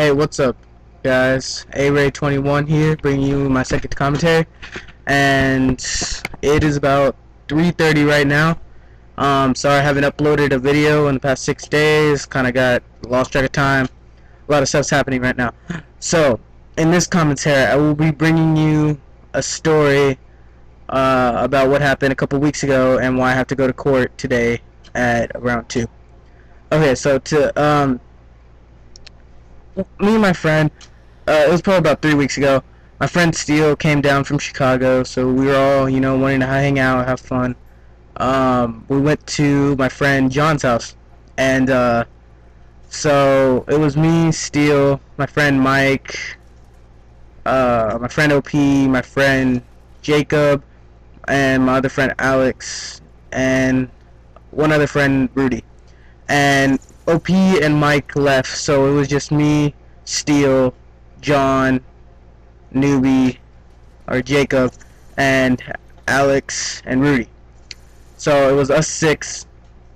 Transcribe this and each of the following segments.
Hey, what's up, guys? A-Ray21 here, bringing you my second commentary, and it is about 3:30 right now. Sorry I haven't uploaded a video in the past 6 days. Kind of got lost track of time. A lot of stuff's happening right now. So, in this commentary, I will be bringing you a story about what happened a couple weeks ago and why I have to go to court today at around 2. Okay, so me and my friend, it was probably about 3 weeks ago. My friend Steele came down from Chicago, so we were all, wanting to hang out, have fun. We went to my friend John's house, and so it was me, Steele, my friend Mike, my friend OP, my friend Jacob, and my other friend Alex, and one other friend Rudy. And OP and Mike left, so it was just me, Steele, John, Newbie, or Jacob, and Alex and Rudy. So it was us 6.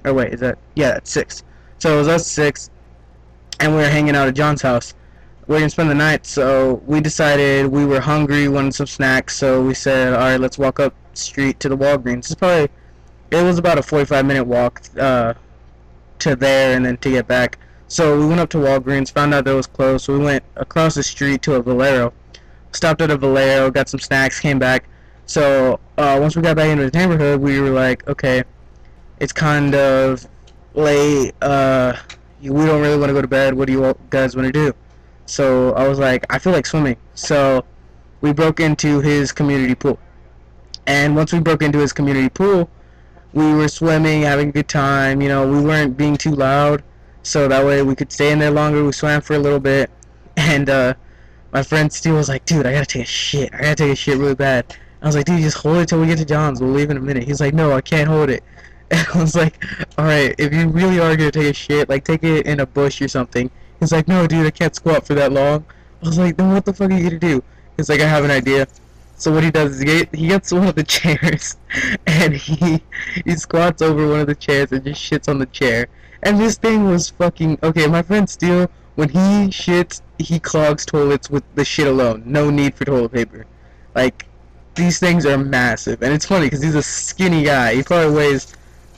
Or wait, is that? Yeah, that's 6. So it was us 6, and we were hanging out at John's house. We were gonna spend the night, so we decided we were hungry, wanted some snacks, so we said, alright, let's walk up street to the Walgreens. It was about a 45-minute walk, to there and then to get back. So we went up to Walgreens, found out that it was closed, so we went across the street to a Valero. Stopped at a Valero, got some snacks, came back. So once we got back into the neighborhood, we were like, okay, it's kind of late, we don't really want to go to bed, what do you guys want to do? So I was like, I feel like swimming. So we broke into his community pool. And once we broke into his community pool, we were swimming, having a good time, we weren't being too loud, so that way we could stay in there longer. We swam for a little bit, and my friend Steele was like, dude, I gotta take a shit really bad. I was like, dude, just hold it till we get to John's, we'll leave in a minute. He's like, no, I can't hold it. And I was like, alright, if you really are gonna take a shit, like, take it in a bush or something. He's like, no, dude, I can't squat for that long. I was like, then what the fuck are you gonna do? He's like, I have an idea. So what he does is he gets one of the chairs, and he squats over one of the chairs and just shits on the chair. And this thing was fucking... Okay, my friend Steele, when he shits, he clogs toilets with the shit alone. No need for toilet paper. Like, these things are massive. And it's funny, because he's a skinny guy. He probably weighs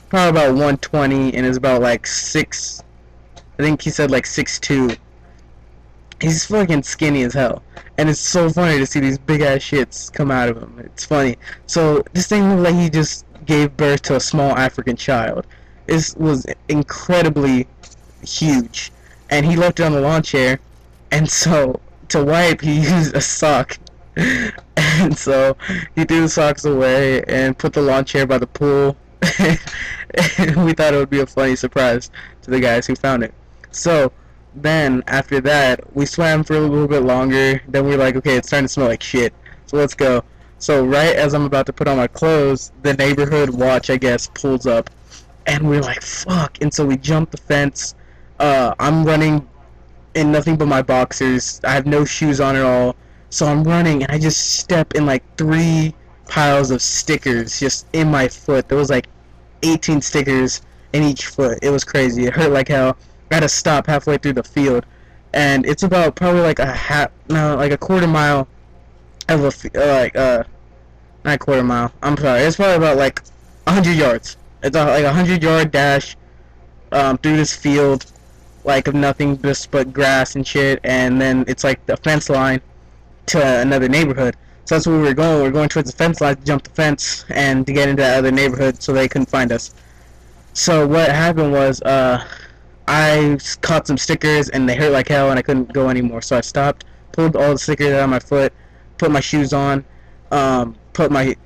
about 120 and is about, like, 6... I think he said, like, 6'2". He's fucking skinny as hell. And it's so funny to see these big-ass shits come out of him. It's funny. So, this thing looked like he just gave birth to a small African child. This was incredibly huge. And he left it on the lawn chair. And so, to wipe, he used a sock. And so, he threw the socks away and put the lawn chair by the pool. And we thought it would be a funny surprise to the guys who found it. So, then, after that, we swam for a little bit longer. Then we were like, okay, it's starting to smell like shit, so let's go. So right as I'm about to put on my clothes, the neighborhood watch, I guess, pulls up. And we're like, fuck. And so we jump the fence. I'm running in nothing but my boxers. I have no shoes on at all. So I'm running, and I just step in like 3 piles of stickers just in my foot. There was like 18 stickers in each foot. It was crazy. It hurt like hell. I had to stop halfway through the field, and it's about probably like like a quarter mile of not a quarter mile. I'm sorry. It's probably about like 100 yards. It's like a 100-yard dash through this field, like of nothing just but grass and shit, and then it's like the fence line to another neighborhood. So that's where we were going. We were going towards the fence line to jump the fence and to get into that other neighborhood so they couldn't find us. So what happened was, I caught some stickers and they hurt like hell and I couldn't go anymore, so I stopped, pulled all the stickers out of my foot, put my shoes on, put my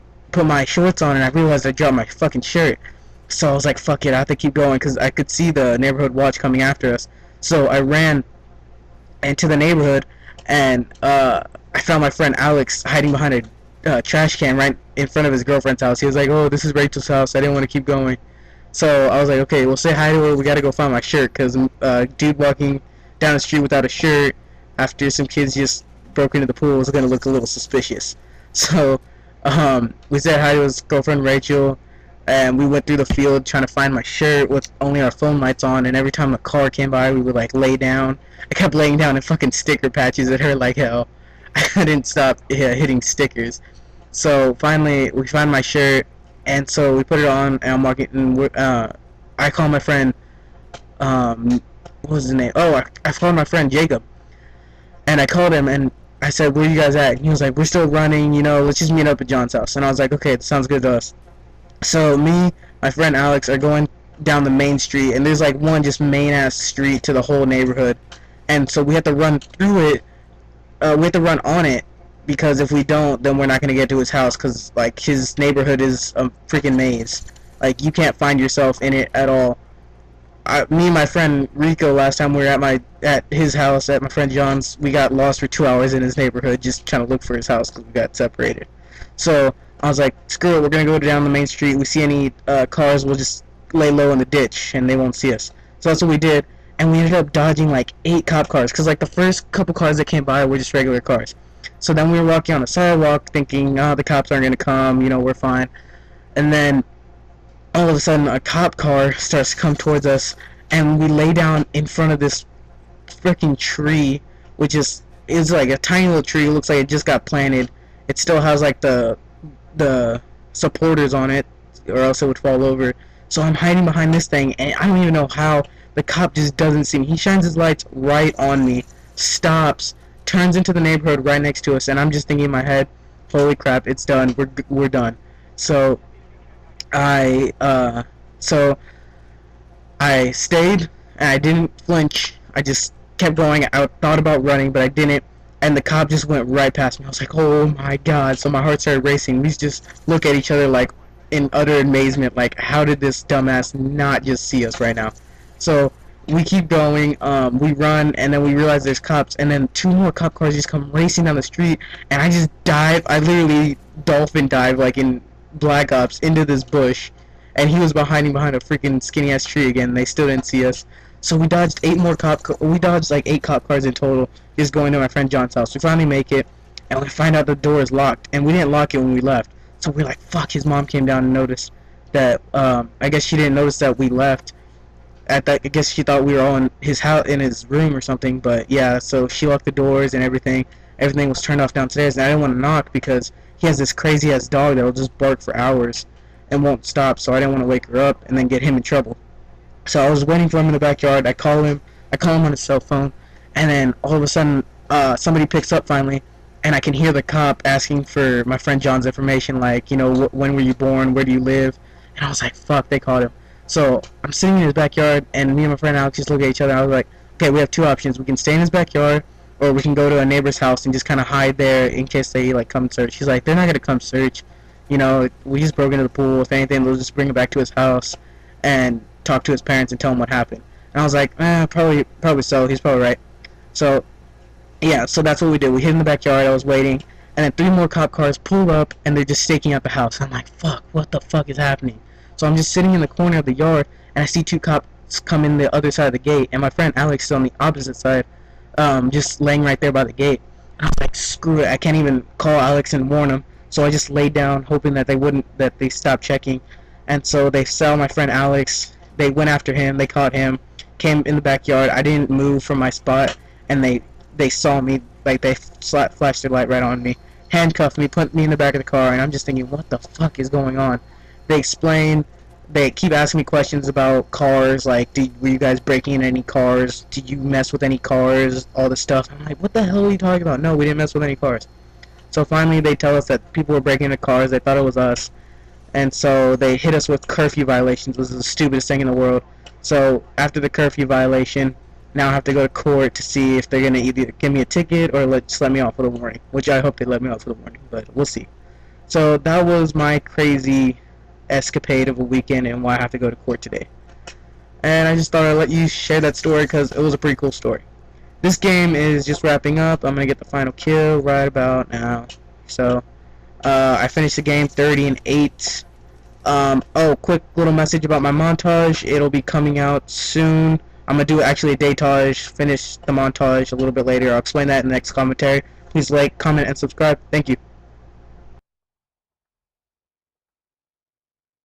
shorts on, and I realized I dropped my fucking shirt. So I was like, fuck it, I have to keep going because I could see the neighborhood watch coming after us. So I ran into the neighborhood, and I found my friend Alex hiding behind a trash can right in front of his girlfriend's house. He was like, oh, this is Rachel's house, I didn't want to keep going. So I was like, okay, we'll say hi to her. We gotta go find my shirt, because dude walking down the street without a shirt after some kids just broke into the pool was gonna look a little suspicious. So we said hi to his girlfriend Rachel. and we went through the field trying to find my shirt with only our phone lights on, and every time a car came by we would like lay down. I kept laying down in fucking sticker patches. It hurt like hell. I didn't stop hitting stickers. So finally we found my shirt, and so we put it on, and I'm walking, and I call my friend, what was his name? Oh, I called my friend Jacob, and I called him, and I said, where you guys at? And he was like, we're still running, let's just meet up at John's house. And I was like, okay, that sounds good to us. So me, my friend Alex are going down the main street, and there's like one just main ass street to the whole neighborhood, and so we have to run through it. We have to run on it, because if we don't, then we're not gonna get to his house, because like his neighborhood is a freaking maze. Like you can't find yourself in it at all. Me and my friend Rico, last time we were at his house at my friend John's, we got lost for 2 hours in his neighborhood just trying to look for his house because we got separated. So I was like, screw it, we're gonna go down the main street. We see any cars, we'll just lay low in the ditch and they won't see us. So that's what we did, and we ended up dodging like 8 cop cars, because like the first couple cars that came by were just regular cars. So then we were walking on the sidewalk thinking, oh, the cops aren't gonna come, we're fine. And then all of a sudden a cop car starts to come towards us, and we lay down in front of this freaking tree, which is like a tiny little tree. It looks like it just got planted. It still has like the supporters on it, or else it would fall over. So I'm hiding behind this thing, and I don't even know how. The cop just doesn't see me. He shines his lights right on me, stops, turns into the neighborhood right next to us, and I'm just thinking in my head, holy crap, it's done. We're done. So I stayed, and I didn't flinch. I just kept going. I thought about running, but I didn't, and the cop just went right past me. I was like, oh my god. So my heart started racing. We just look at each other like in utter amazement, like, how did this dumbass not just see us right now? So we keep going, we run, and then we realize there's cops, and then 2 more cop cars just come racing down the street, and I just dive. I literally dolphin dive like in Black Ops into this bush, and he was behind a freaking skinny ass tree again. They still didn't see us. So we dodged 8 more we dodged like 8 cop cars in total, just going to my friend John's house. We finally make it, and we find out the door is locked, and we didn't lock it when we left. So we're like, fuck. His mom came down and noticed that. I guess she didn't notice that we left. I guess she thought we were all in his house, in his room or something. But yeah, so she locked the doors and everything. Everything was turned off downstairs, and I didn't want to knock because he has this crazy ass dog that will just bark for hours and won't stop. So I didn't want to wake her up and then get him in trouble. So I was waiting for him in the backyard. I call him on his cell phone, and then all of a sudden, somebody picks up finally, and I can hear the cop asking for my friend John's information, like, when were you born, where do you live? And I was like, fuck, they called him. So I'm sitting in his backyard, and me and my friend Alex just look at each other. I was like, okay, we have 2 options. We can stay in his backyard, or we can go to a neighbor's house and just kind of hide there in case they like come search. She's like, they're not gonna come search. We just broke into the pool. If anything, they'll just bring it back to his house and talk to his parents and tell him what happened. And I was like, probably so. He's probably right. So yeah, so that's what we did. We hid in the backyard. I was waiting, and then 3 more cop cars pulled up, and they're just staking out the house. I'm like, fuck, what the fuck is happening? So I'm just sitting in the corner of the yard, and I see 2 cops come in the other side of the gate, and my friend Alex is on the opposite side, just laying right there by the gate. And I was like, screw it, I can't even call Alex and warn him. So I just laid down, hoping that they stopped checking. And so they saw my friend Alex. They went after him. They caught him. Came in the backyard. I didn't move from my spot, and they saw me. Like, they flashed their light right on me, handcuffed me, put me in the back of the car, and I'm just thinking, what the fuck is going on? They explain. They keep asking me questions about cars, like, were you guys breaking in any cars? Did you mess with any cars? All this stuff. I'm like, what the hell are you talking about? No, we didn't mess with any cars. So finally they tell us that people were breaking into cars. They thought it was us. And so they hit us with curfew violations, which is the stupidest thing in the world. So after the curfew violation, now I have to go to court to see if they're going to either give me a ticket or just let me off with a warning, which I hope they let me off with a warning, but we'll see. So that was my crazy escapade of a weekend and why I have to go to court today. And I just thought I'd let you share that story because it was a pretty cool story. This game is just wrapping up. I'm going to get the final kill right about now. So I finished the game 30-8. Oh, quick little message about my montage. It'll be coming out soon. I'm going to do actually a daytage, finish the montage a little bit later. I'll explain that in the next commentary. Please like, comment, and subscribe. Thank you.